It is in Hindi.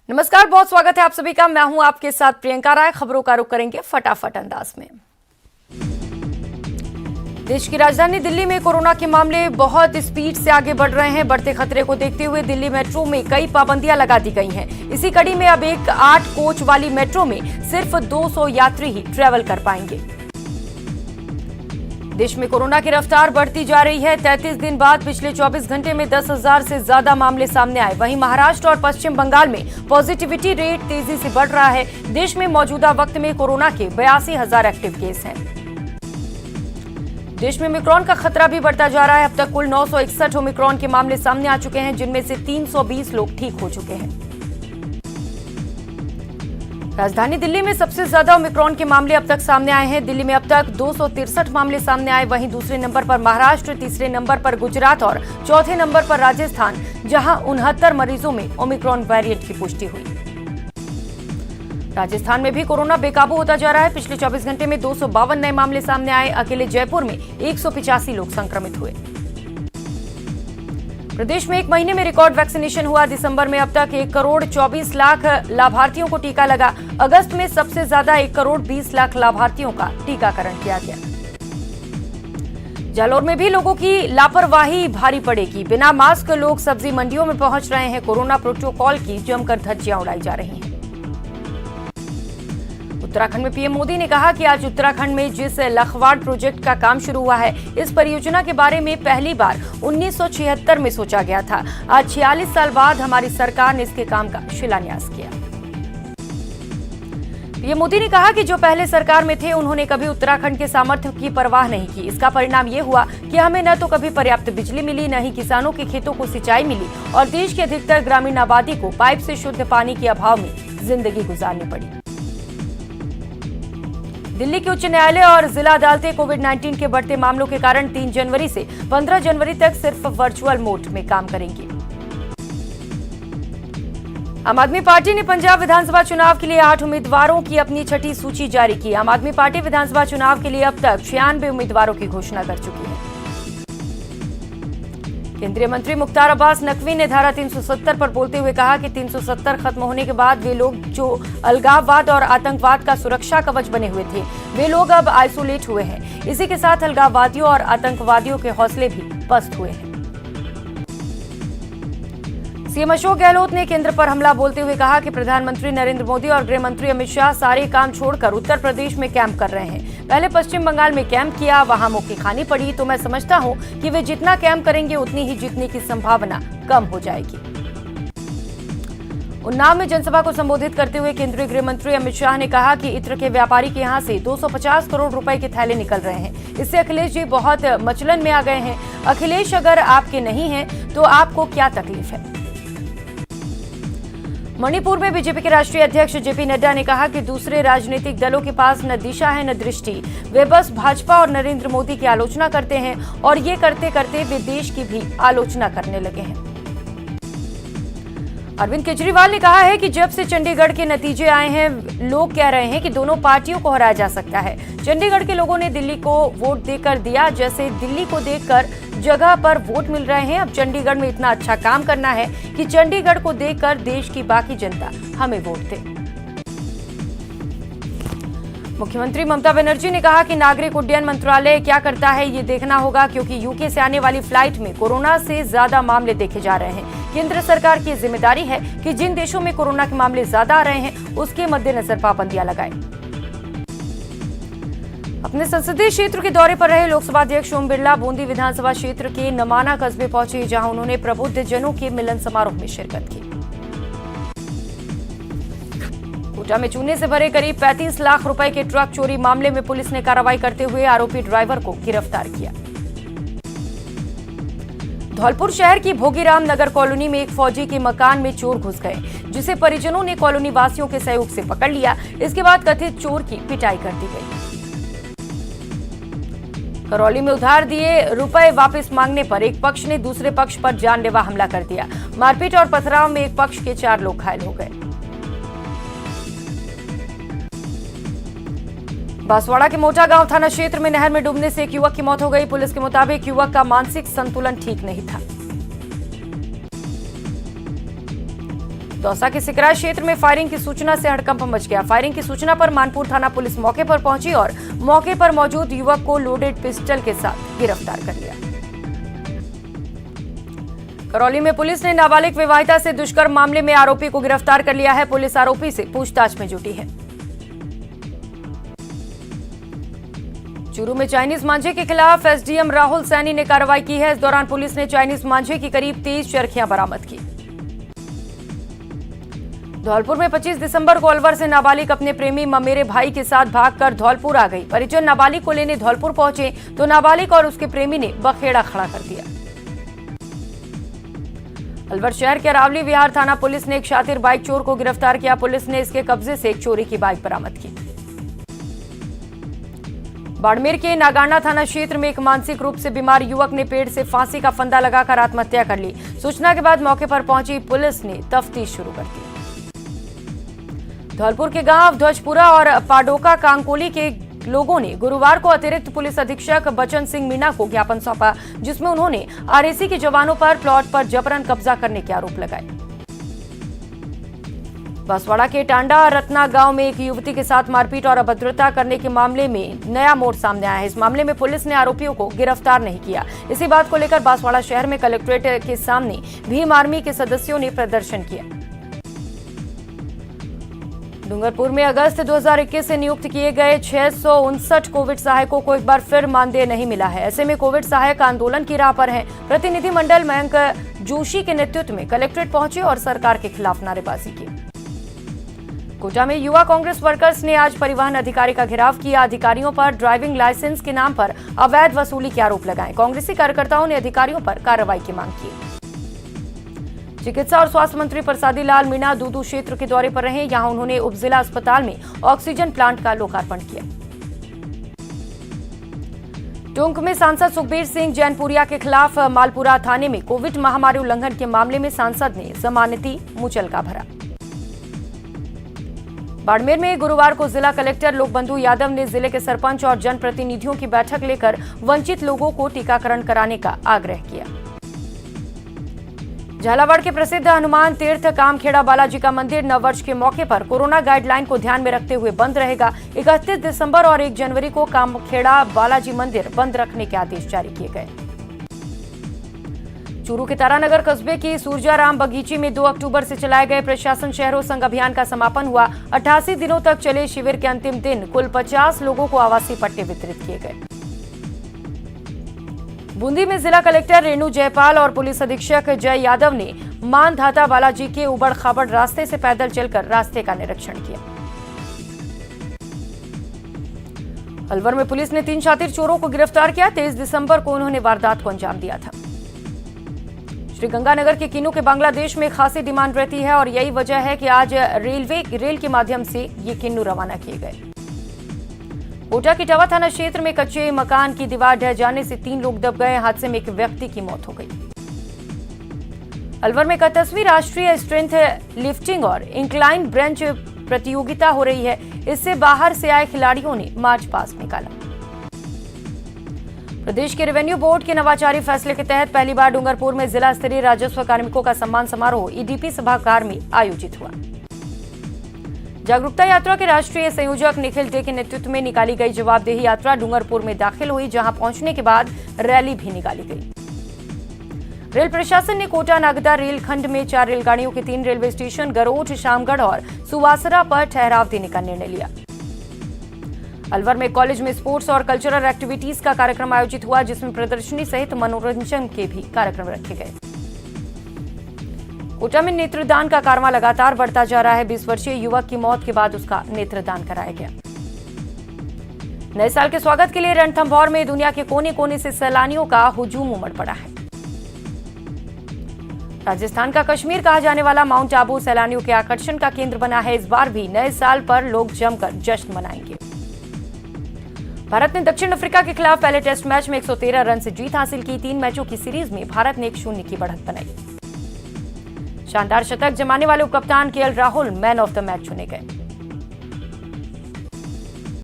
नमस्कार, बहुत स्वागत है आप सभी का। मैं हूं आपके साथ प्रियंका राय। खबरों का रुख करेंगे फटाफट अंदाज में। देश की राजधानी दिल्ली में कोरोना के मामले बहुत स्पीड से आगे बढ़ रहे हैं। बढ़ते खतरे को देखते हुए दिल्ली मेट्रो में कई पाबंदियां लगा दी गई हैं। इसी कड़ी में अब एक 8 कोच वाली मेट्रो में सिर्फ 200 यात्री ही ट्रैवल कर पाएंगे। देश में कोरोना की रफ्तार बढ़ती जा रही है। 33 दिन बाद पिछले 24 घंटे में 10,000 से ज्यादा मामले सामने आए। वहीं महाराष्ट्र और पश्चिम बंगाल में पॉजिटिविटी रेट तेजी से बढ़ रहा है। देश में मौजूदा वक्त में कोरोना के 82,000 एक्टिव केस हैं। देश में ओमिक्रॉन का खतरा भी बढ़ता जा रहा है। अब तक कुल 961 ओमिक्रॉन के मामले सामने आ चुके हैं, जिनमें से 320 लोग ठीक हो चुके हैं। राजधानी दिल्ली में सबसे ज्यादा ओमिक्रॉन के मामले अब तक सामने आए हैं। दिल्ली में अब तक 263 मामले सामने आए। वहीं दूसरे नंबर पर महाराष्ट्र, तीसरे नंबर पर गुजरात और चौथे नंबर पर राजस्थान, जहां 69 मरीजों में ओमिक्रॉन वेरिएंट की पुष्टि हुई। राजस्थान में भी कोरोना बेकाबू होता जा रहा है। पिछले 24 घंटे में 252 नए मामले सामने आए। अकेले जयपुर में 185 लोग संक्रमित हुए। प्रदेश में एक महीने में रिकॉर्ड वैक्सीनेशन हुआ। दिसंबर में अब तक 1 करोड़ 24 लाख लाभार्थियों को टीका लगा। अगस्त में सबसे ज्यादा 1 करोड़ 20 लाख लाभार्थियों का टीकाकरण किया गया। जालौर में भी लोगों की लापरवाही भारी पड़ेगी। बिना मास्क लोग सब्जी मंडियों में पहुंच रहे हैं। कोरोना प्रोटोकॉल की जमकर धज्जियां उड़ाई जा रही हैं। उत्तराखंड में पीएम मोदी ने कहा कि आज उत्तराखंड में जिस लखवाड़ प्रोजेक्ट का काम शुरू हुआ है, इस परियोजना के बारे में पहली बार 1976 में सोचा गया था। आज 46 साल बाद हमारी सरकार ने इसके काम का शिलान्यास किया। पीएम मोदी ने कहा कि जो पहले सरकार में थे, उन्होंने कभी उत्तराखंड के सामर्थ्य की परवाह नहीं की। इसका परिणाम ये हुआ कि हमें न तो कभी पर्याप्त बिजली मिली, न ही किसानों के खेतों को सिंचाई मिली और देश की अधिकतर ग्रामीण आबादी को पाइप से शुद्ध पानी के अभाव में जिंदगी गुजारनी पड़ी। दिल्ली के उच्च न्यायालय और जिला अदालतें कोविड-19 के बढ़ते मामलों के कारण 3 जनवरी से 15 जनवरी तक सिर्फ वर्चुअल मोड में काम करेंगी। आम आदमी पार्टी ने पंजाब विधानसभा चुनाव के लिए 8 उम्मीदवारों की अपनी छठी सूची जारी की। आम आदमी पार्टी विधानसभा चुनाव के लिए अब तक 96 उम्मीदवारों की घोषणा कर चुकी है। केंद्रीय मंत्री मुख्तार अब्बास नकवी ने धारा 370 पर बोलते हुए कहा कि 370 खत्म होने के बाद वे लोग जो अलगाववाद और आतंकवाद का सुरक्षा कवच बने हुए थे, वे लोग अब आइसोलेट हुए हैं। इसी के साथ अलगाववादियों और आतंकवादियों के हौसले भी पस्त हुए हैं। सीएम अशोक गहलोत ने केंद्र पर हमला बोलते हुए कहा कि प्रधानमंत्री नरेंद्र मोदी और गृह मंत्री अमित शाह सारे काम छोड़कर उत्तर प्रदेश में कैंप कर रहे हैं। पहले पश्चिम बंगाल में कैंप किया, वहां मुक्की खानी पड़ी, तो मैं समझता हूं कि वे जितना कैंप करेंगे उतनी ही जीतने की संभावना कम हो जाएगी। उन्नाव में जनसभा को संबोधित करते हुए केंद्रीय गृह मंत्री अमित शाह ने कहा कि इत्र के व्यापारी के यहां से 250 करोड़ रुपए के थैले निकल रहे हैं। इससे अखिलेश जी बहुत मचलन में आ गए हैं। अखिलेश अगर आपके नहीं हैं तो आपको क्या तकलीफ है। मणिपुर में बीजेपी के राष्ट्रीय अध्यक्ष जेपी नड्डा ने कहा कि दूसरे राजनीतिक दलों के पास न दिशा है न दृष्टि। वे बस भाजपा और नरेंद्र मोदी की आलोचना करते हैं और ये करते करते वे देश की भी आलोचना करने लगे हैं। अरविंद केजरीवाल ने कहा है कि जब से चंडीगढ़ के नतीजे आए हैं, लोग कह रहे हैं कि दोनों पार्टियों को हराया जा सकता है। चंडीगढ़ के लोगों ने दिल्ली को वोट देकर दिया, जैसे दिल्ली को देखकर जगह पर वोट मिल रहे हैं। अब चंडीगढ़ में इतना अच्छा काम करना है कि चंडीगढ़ को देखकर देश की बाकी जनता हमें वोट दे। मुख्यमंत्री ममता बनर्जी ने कहा कि नागरिक उड्डयन मंत्रालय क्या करता है ये देखना होगा, क्योंकि यूके से आने वाली फ्लाइट में कोरोना से ज्यादा मामले देखे जा रहे हैं। केंद्र सरकार की जिम्मेदारी है कि जिन देशों में कोरोना के मामले ज्यादा आ रहे हैं, उसके मद्देनजर पाबंदियां लगाए। अपने संसदीय क्षेत्र के दौरे पर रहे लोकसभा अध्यक्ष ओम बिरला बूंदी विधानसभा क्षेत्र के नमाना कस्बे पहुंचे, जहां उन्होंने प्रबुद्ध जनों के मिलन समारोह में शिरकत की। कोटा में चूने से भरे करीब 35 लाख रुपए के ट्रक चोरी मामले में पुलिस ने कार्रवाई करते हुए आरोपी ड्राइवर को गिरफ्तार किया। धौलपुर शहर की भोगीराम नगर कॉलोनी में एक फौजी के मकान में चोर घुस गए, जिसे परिजनों ने कॉलोनी वासियों के सहयोग से पकड़ लिया। इसके बाद कथित चोर की पिटाई कर दी गई। करौली में उधार दिए रुपए वापस मांगने पर एक पक्ष ने दूसरे पक्ष पर जानलेवा हमला कर दिया। मारपीट और पथराव में एक पक्ष के 4 लोग घायल हो गए। बांसवाड़ा के मोटा गांव थाना क्षेत्र में नहर में डूबने से एक युवक की मौत हो गई। पुलिस के मुताबिक युवक का मानसिक संतुलन ठीक नहीं था। दौसा के सिकरा क्षेत्र में फायरिंग की सूचना से हड़कंप मच गया। फायरिंग की सूचना पर मानपुर थाना पुलिस मौके पर पहुंची और मौके पर मौजूद युवक को लोडेड पिस्टल के साथ गिरफ्तार कर लिया। करौली में पुलिस ने नाबालिग विवाहिता से दुष्कर्म मामले में आरोपी को गिरफ्तार कर लिया है। पुलिस आरोपी से पूछताछ में जुटी है। चूरू में चाइनीज मांझे के खिलाफ एसडीएम राहुल सैनी ने कार्रवाई की है। इस दौरान पुलिस ने चाइनीज मांझे की करीब 23 चरखियां बरामद की। धौलपुर में 25 दिसंबर को अलवर से नाबालिग अपने प्रेमी ममेरे भाई के साथ भागकर धौलपुर आ गई। परिजन नाबालिग को लेने धौलपुर पहुंचे तो नाबालिग और उसके प्रेमी ने बखेड़ा खड़ा कर दिया। अलवर शहर के अरावली विहार थाना पुलिस ने एक शातिर बाइक चोर को गिरफ्तार किया। पुलिस ने इसके कब्जे से एक चोरी की बाइक बरामद की। बाड़मेर के नागाना थाना क्षेत्र में एक मानसिक रूप से बीमार युवक ने पेड़ से फांसी का फंदा लगाकर आत्महत्या कर ली। सूचना के बाद मौके पर पहुंची पुलिस ने तफ्तीश शुरू कर दी। धौलपुर के गांव ध्वजपुरा और पाडोका कांकोली के लोगों ने गुरुवार को अतिरिक्त पुलिस अधीक्षक बचन सिंह मीणा को ज्ञापन सौंपा, जिसमें उन्होंने आरएसी के जवानों पर प्लॉट पर जबरन कब्जा करने के आरोप लगाए। बांसवाड़ा के टांडा रत्ना गांव में एक युवती के साथ मारपीट और अभद्रता करने के मामले में नया मोड़ सामने आया है। इस मामले में पुलिस ने आरोपियों को गिरफ्तार नहीं किया। इसी बात को लेकर बांसवाड़ा शहर में कलेक्ट्रेट के सामने भीम आर्मी के सदस्यों ने प्रदर्शन किया। डूंगरपुर में अगस्त 2021 से नियुक्त किए गए 659 कोविड सहायकों को एक बार फिर मानदेय नहीं मिला है। ऐसे में कोविड सहायक आंदोलन की राह पर हैं। प्रतिनिधिमंडल मयंक जोशी के नेतृत्व में कलेक्ट्रेट पहुंचे और सरकार के खिलाफ नारेबाजी की। कोटा में युवा कांग्रेस वर्कर्स ने आज परिवहन अधिकारी का घेराव किया। अधिकारियों पर ड्राइविंग लाइसेंस के नाम पर अवैध वसूली के आरोप लगाए। कांग्रेसी कार्यकर्ताओं ने अधिकारियों पर कार्रवाई की मांग की। चिकित्सा और स्वास्थ्य मंत्री प्रसादी लाल मीणा दूदू क्षेत्र के दौरे पर रहे। यहां उन्होंने उपजिला अस्पताल में ऑक्सीजन प्लांट का लोकार्पण किया। टोंक में सांसद सुखबीर सिंह जैनपुरिया के खिलाफ मालपुरा थाने में कोविड महामारी उल्लंघन के मामले में सांसद ने जमानती मुचलका भरा। बाड़मेर में गुरुवार को जिला कलेक्टर लोकबंधु यादव ने जिले के सरपंच और जनप्रतिनिधियों की बैठक लेकर वंचित लोगों को टीकाकरण कराने का आग्रह किया। झालावाड़ के प्रसिद्ध हनुमान तीर्थ कामखेड़ा बालाजी का मंदिर नववर्ष के मौके पर कोरोना गाइडलाइन को ध्यान में रखते हुए बंद रहेगा। 31 दिसंबर और 1 जनवरी को कामखेड़ा बालाजी मंदिर बंद रखने के आदेश जारी किए गए। चूरू के तारानगर कस्बे की सूरजाराम बगीची में 2 अक्टूबर से चलाए गए प्रशासन शहरों संग अभियान का समापन हुआ। 88 दिनों तक चले शिविर के अंतिम दिन कुल 50 लोगों को आवासीय पट्टे वितरित किए गए। बूंदी में जिला कलेक्टर रेणु जयपाल और पुलिस अधीक्षक जय यादव ने मानधाता बालाजी के उबड़ खाबड़ रास्ते से पैदल चलकर रास्ते का निरीक्षण किया। अलवर में पुलिस ने 3 शातिर चोरों को गिरफ्तार किया। 23 दिसंबर को उन्होंने वारदात को अंजाम दिया था। श्रीगंगानगर के किन्नू के बांग्लादेश में खासी डिमांड रहती है और यही वजह है कि आज रेल के माध्यम से ये किन्नू रवाना किए गए। कोटा की टावा थाना क्षेत्र में कच्चे मकान की दीवार ढह जाने से 3 लोग दब गए। हादसे में एक व्यक्ति की मौत हो गई। अलवर में 31वीं राष्ट्रीय स्ट्रेंथ लिफ्टिंग और इंक्लाइन ब्रेंच प्रतियोगिता हो रही है। इससे बाहर से आए खिलाड़ियों ने मार्च पास्ट निकाला। प्रदेश के रेवेन्यू बोर्ड के नवाचारी फैसले के तहत पहली बार डूंगरपुर में जिला स्तरीय राजस्व कार्मिकों का सम्मान समारोह ईडीपी सभागार में आयोजित हुआ। जागरूकता यात्रा के राष्ट्रीय संयोजक निखिल डे के नेतृत्व में निकाली गई जवाबदेही यात्रा डूंगरपुर में दाखिल हुई, जहां पहुंचने के बाद रैली भी निकाली गई। रेल प्रशासन ने कोटा नागदा रेल खंड में 4 रेलगाड़ियों के 3 रेलवे स्टेशन गरोठ, शामगढ़ और सुवासरा पर ठहराव देने का निर्णय लिया। अलवर में कॉलेज में स्पोर्ट्स और कल्चरल एक्टिविटीज का कार्यक्रम आयोजित हुआ, जिसमें प्रदर्शनी सहित मनोरंजन के भी कार्यक्रम रखे गए। कोटा में नेत्रदान का कारवां लगातार बढ़ता जा रहा है। 20 वर्षीय युवक की मौत के बाद उसका नेत्रदान कराया गया। नए साल के स्वागत के लिए रणथंभौर में दुनिया के कोने कोने से सैलानियों का हुजूम उमड़ पड़ा है। राजस्थान का कश्मीर कहा जाने वाला माउंट आबू सैलानियों के आकर्षण का केंद्र बना है। इस बार भी नए साल पर लोग जमकर जश्न मनाएंगे। भारत ने दक्षिण अफ्रीका के खिलाफ पहले टेस्ट मैच में 113 रन से जीत हासिल की। 3 मैचों की सीरीज में भारत ने 1-0 की बढ़त बनाई। शानदार शतक जमाने वाले उपकप्तान KL Rahul man of the match चुने गए।